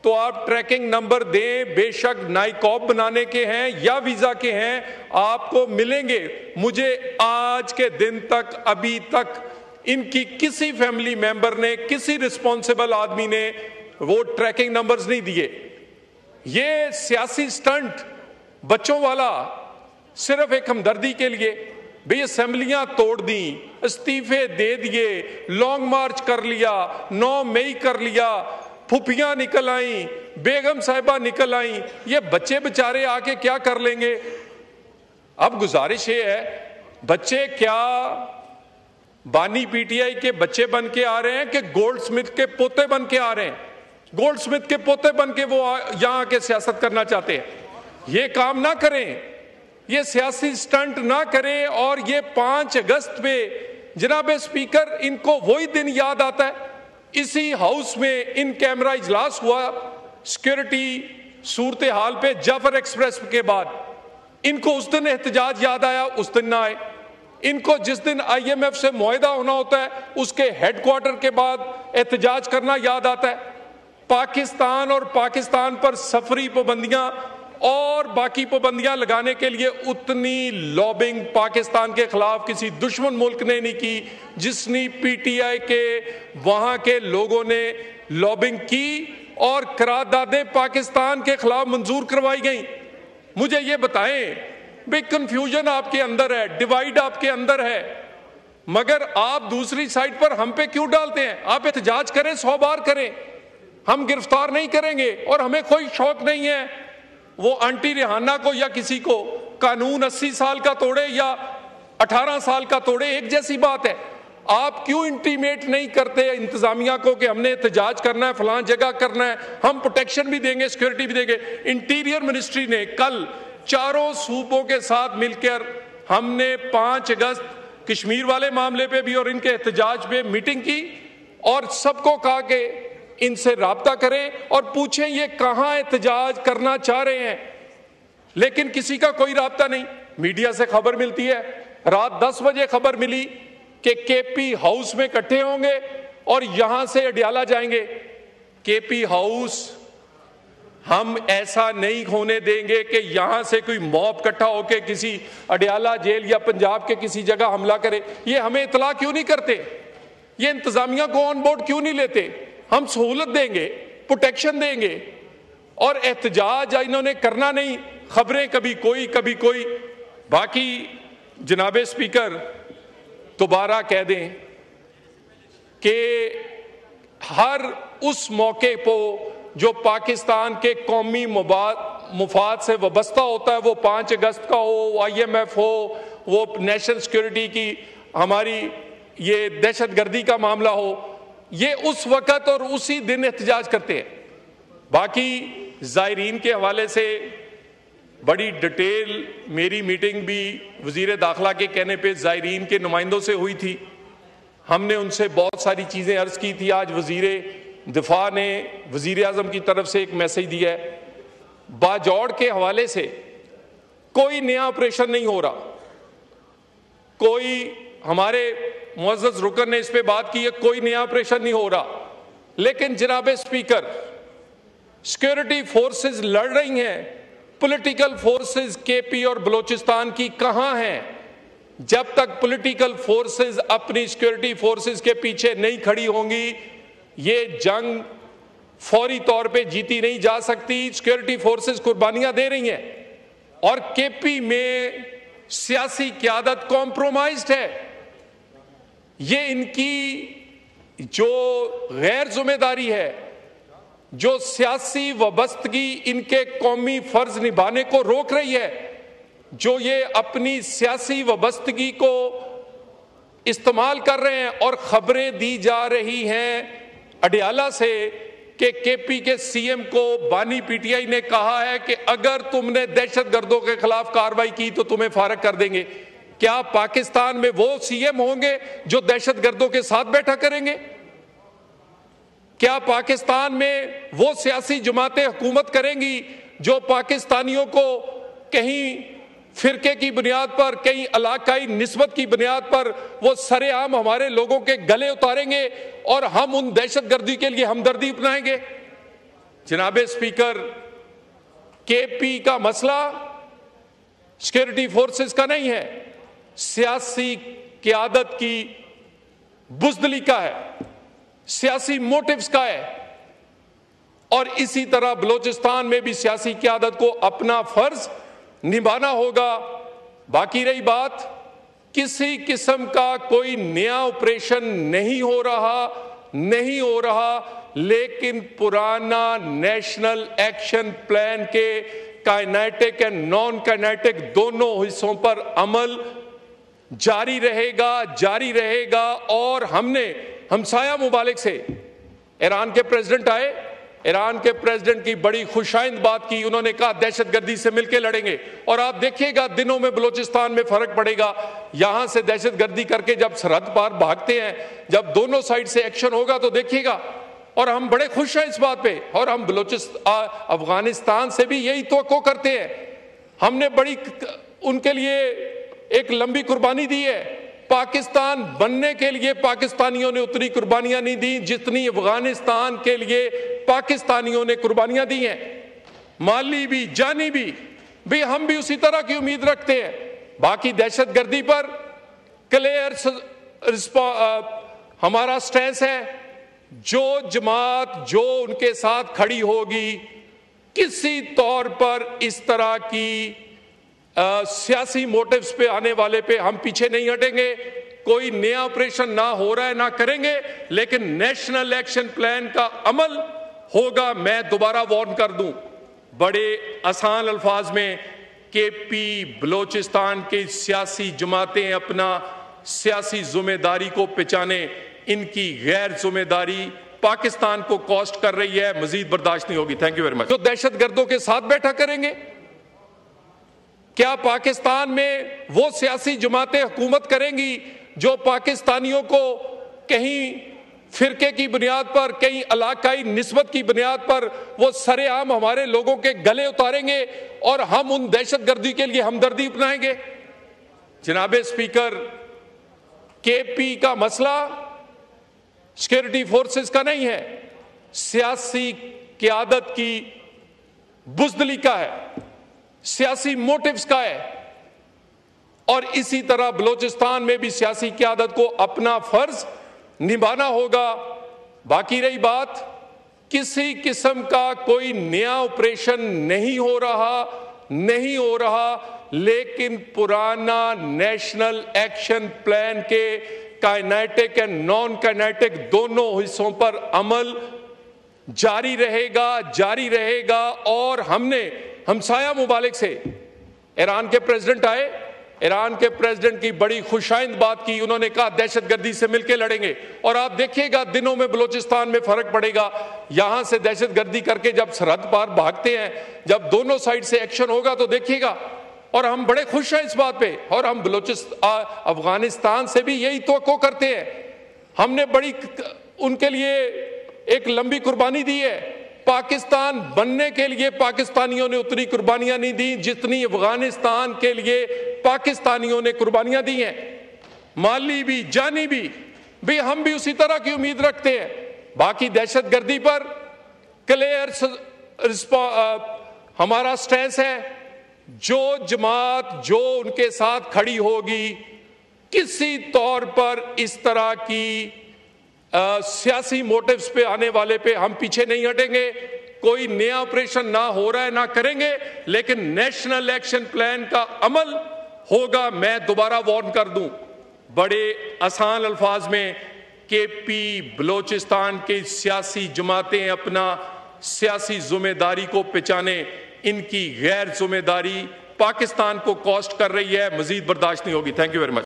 तो आप tracking number दें, बेशक नाइकॉब बनाने के हैं या वीजा के हैं, आपको मिलेंगे। मुझे आज के दिन तक, अभी तक इनकी किसी फैमिली मेंबर ने, किसी रिस्पॉन्सिबल आदमी ने वो ट्रैकिंग नंबर्स नहीं दिए। ये सियासी स्टंट बच्चों वाला, सिर्फ एक हमदर्दी के लिए भाई असेंबलियां तोड़ दी, इस्तीफे दे दिए, लॉन्ग मार्च कर लिया, 9 मई कर लिया, फुफियां निकल आई, बेगम साहिबा निकल आई, ये बच्चे बेचारे आके क्या कर लेंगे। अब गुजारिश ये है, बच्चे क्या बानी पीटीआई के बच्चे बन के आ रहे हैं कि गोल्डस्मिथ के पोते बन के आ रहे हैं? गोल्डस्मिथ के पोते बन के वो यहां आके सियासत करना चाहते हैं। ये काम ना करें, ये सियासी स्टंट ना करें। और ये 5 अगस्त पे जनाब स्पीकर, इनको वही दिन याद आता है, इसी हाउस में इन कैमरा इजलास हुआ सिक्योरिटी सूरत हाल पे जाफर एक्सप्रेस के बाद, इनको उस दिन एहतजाज याद आया, उस दिन ना आए। इनको जिस दिन IMF से मुआहदा होना होता है, उसके हेडक्वार्टर के बाद एहतजाज करना याद आता है। पाकिस्तान और पाकिस्तान पर सफरी पाबंदियां और बाकी पाबंदियां लगाने के लिए उतनी लॉबिंग पाकिस्तान के खिलाफ किसी दुश्मन मुल्क ने नहीं की जिसने PTI के वहां के लोगों ने लॉबिंग की और करारदादें पाकिस्तान के खिलाफ मंजूर करवाई गई। मुझे ये बताएं, भाई कंफ्यूजन आपके अंदर है, डिवाइड आपके अंदर है, मगर आप दूसरी साइड पर हम पे क्यों डालते हैं? आप एहतजाज करें, 100 बार करें, हम गिरफ्तार नहीं करेंगे। और हमें कोई शौक नहीं है वो आंटी रिहाना को या किसी को कानून 80 साल का तोड़े या 18 साल का तोड़े, एक जैसी बात है। आप क्यों इंटीमेट नहीं करते इंतजामिया को कि हमने एहतजाज करना है, फलां जगह करना है, हम प्रोटेक्शन भी देंगे, सिक्योरिटी भी देंगे। इंटीरियर मिनिस्ट्री ने कल चारों सूबों के साथ मिलकर हमने 5 अगस्त कश्मीर वाले मामले पे भी और इनके एहतजाज पे मीटिंग की और सबको कहा कि इनसे राब्ता करें और पूछें ये कहां एहतजाज करना चाह रहे हैं। लेकिन किसी का कोई राब्ता नहीं। मीडिया से खबर मिलती है, रात 10 बजे खबर मिली कि KP हाउस में इकट्ठे होंगे और यहां से अडियाला जाएंगे। KP हाउस हम ऐसा नहीं होने देंगे कि यहां से कोई मॉब इकट्ठा होकर किसी अडियाला जेल या पंजाब के किसी जगह हमला करे। ये हमें इतला क्यों नहीं करते? ये इंतजामिया को ऑन बोर्ड क्यों नहीं लेते? हम सहूलत देंगे, प्रोटेक्शन देंगे और एहतजाज इन्होंने करना नहीं। खबरें कभी कोई। बाकी जनाबे स्पीकर दोबारा कह दें कि हर उस मौके को जो पाकिस्तान के कौमी मुफाद से वाबस्ता होता है, वो 5 अगस्त का हो, IMF हो, वो नेशनल सिक्योरिटी की हमारी ये दहशतगर्दी का मामला हो, ये उस वक्त और उसी दिन एहतजाज करते हैं। बाकी ज़ायरीन के हवाले से बड़ी डिटेल मेरी मीटिंग भी वज़ीर दाखिला के कहने पे ज़ायरीन के नुमाइंदों से हुई थी। हमने उनसे बहुत सारी चीज़ें अर्ज़ की थी। आज वज़ीर दिफा ने वज़ीर आज़म की तरफ से एक मैसेज दिया है। बाजौड़ के हवाले से कोई नया ऑपरेशन नहीं हो रहा, कोई हमारे मुअज़्ज़ज़ रुकन ने इस पे बात की है, कोई नया ऑपरेशन नहीं हो रहा। लेकिन जनाबे स्पीकर, सिक्योरिटी फोर्सेस लड़ रही हैं, पॉलिटिकल फोर्सेस KP और बलोचिस्तान की कहां हैं? जब तक पॉलिटिकल फोर्सेस अपनी सिक्योरिटी फोर्सेस के पीछे नहीं खड़ी होंगी, ये जंग फौरी तौर पे जीती नहीं जा सकती। सिक्योरिटी फोर्सेस कुर्बानियां दे रही हैं और KP में सियासी क़यादत कॉम्प्रोमाइज्ड है। ये इनकी जो गैर जिम्मेदारी है, जो सियासी वाबस्तगी इनके कौमी फर्ज निभाने को रोक रही है, जो ये अपनी सियासी वाबस्तगी को इस्तेमाल कर रहे हैं। और खबरें दी जा रही हैं अडियाला से कि KP के CM को बानी PTI ने कहा है कि अगर तुमने दहशतगर्दों के खिलाफ कार्रवाई की तो तुम्हें फारग कर देंगे। क्या पाकिस्तान में वो CM होंगे जो दहशतगर्दों के साथ बैठा करेंगे? क्या पाकिस्तान में वो सियासी जमातें हुकूमत करेंगी जो पाकिस्तानियों को कहीं फिरके की बुनियाद पर, कहीं इलाकाई निस्बत की बुनियाद पर वो सरेआम हमारे लोगों के गले उतारेंगे और हम उन दहशतगर्दी के लिए हमदर्दी अपनाएंगे? जनाबे स्पीकर, केपी का मसला सिक्योरिटी फोर्सेस का नहीं है, सियासी क़यादत की बुज़दिली का है, सियासी मोटिव्स का है। और इसी तरह बलूचिस्तान में भी सियासी क़यादत को अपना फर्ज निभाना होगा। बाकी रही बात, किसी किस्म का कोई नया ऑपरेशन नहीं हो रहा, लेकिन पुराना नेशनल एक्शन प्लान के काइनेटिक एंड नॉन काइनेटिक दोनों हिस्सों पर अमल जारी रहेगा। और हमने हमसाया मुमालिक से, ईरान के प्रेसिडेंट आए, ईरान के प्रेसिडेंट की बड़ी खुशाइंद बात की, उन्होंने कहा दहशतगर्दी से मिलकर लड़ेंगे। और आप देखिएगा दिनों में बलूचिस्तान में फर्क पड़ेगा। यहां से दहशतगर्दी करके जब सरहद पार भागते हैं, जब दोनों साइड से एक्शन होगा तो देखिएगा। और हम बड़े खुश हैं इस बात पे, और हम अफगानिस्तान से भी यही तवक्को करते हैं। हमने बड़ी उनके लिए एक लंबी कुर्बानी दी है। पाकिस्तान बनने के लिए पाकिस्तानियों ने उतनी कुर्बानियां नहीं दी जितनी अफगानिस्तान के लिए पाकिस्तानियों ने कुर्बानियां दी हैं, माली भी, जानी भी हम भी उसी तरह की उम्मीद रखते हैं। बाकी दहशतगर्दी पर क्लियर हमारा स्टैंस है। जो जमात जो उनके साथ खड़ी होगी, किसी तौर पर इस तरह की सियासी मोटिव्स पे आने वाले पे हम पीछे नहीं हटेंगे। कोई नया ऑपरेशन ना हो रहा है, ना करेंगे, लेकिन नेशनल एक्शन प्लान का अमल होगा। मैं दोबारा वार्न कर दूं बड़े आसान अल्फाज में, केपी बलूचिस्तान के सियासी जमातें अपना सियासी जिम्मेदारी को पहचाने। इनकी गैर जिम्मेदारी पाकिस्तान को कॉस्ट कर रही है, मजीद बर्दाश्त नहीं होगी। Thank you very much. जो दहशतगर्दों के साथ बैठा करेंगे, क्या पाकिस्तान में वो सियासी जमातें हुकूमत करेंगी जो पाकिस्तानियों को कहीं फिरके की बुनियाद पर, कहीं इलाकाई निस्बत की बुनियाद पर वो सरेआम हमारे लोगों के गले उतारेंगे और हम उन दहशतगर्दी के लिए हमदर्दी अपनाएंगे? जनाबे स्पीकर, केपी का मसला सिक्योरिटी फोर्सेस का नहीं है, सियासी क़यादत की बुज़दिली का है, सियासी मोटिव्स का है। और इसी तरह बलूचिस्तान में भी सियासी क़यादत को अपना फर्ज निभाना होगा। बाकी रही बात, किसी किस्म का कोई नया ऑपरेशन नहीं हो रहा, लेकिन पुराना नेशनल एक्शन प्लान के काइनेटिक एंड नॉन काइनेटिक दोनों हिस्सों पर अमल जारी रहेगा। और हमने हमसाया मुमालिक से, ईरान के प्रेसिडेंट आए, ईरान के प्रेसिडेंट की बड़ी खुशाइंद बात की, उन्होंने कहा दहशतगर्दी से मिलकर लड़ेंगे। और आप देखिएगा दिनों में बलूचिस्तान में फर्क पड़ेगा। यहां से दहशतगर्दी करके जब सरहद पार भागते हैं, जब दोनों साइड से एक्शन होगा तो देखिएगा। और हम बड़े खुश हैं इस बात पे, और हम अफगानिस्तान से भी यही तवक्को करते हैं। हमने बड़ी उनके लिए एक लंबी कुर्बानी दी है। पाकिस्तान बनने के लिए पाकिस्तानियों ने उतनी कुर्बानियां नहीं दी जितनी अफगानिस्तान के लिए पाकिस्तानियों ने कुर्बानियां दी हैं, माली भी, जानी भी हम भी उसी तरह की उम्मीद रखते हैं। बाकी दहशतगर्दी पर क्लियर हमारा स्टैंस है। जो जमात जो उनके साथ खड़ी होगी, किसी तौर पर इस तरह की सियासी मोटिव्स पे आने वाले पे हम पीछे नहीं हटेंगे। कोई नया ऑपरेशन ना हो रहा है, ना करेंगे, लेकिन नेशनल एक्शन प्लान का अमल होगा। मैं दोबारा वार्न कर दूं बड़े आसान अल्फाज में, केपी बलूचिस्तान के सियासी जमातें अपना सियासी जिम्मेदारी को पहचाने। इनकी गैर जिम्मेदारी पाकिस्तान को कॉस्ट कर रही है, मजीद बर्दाश्त नहीं होगी। Thank you very much.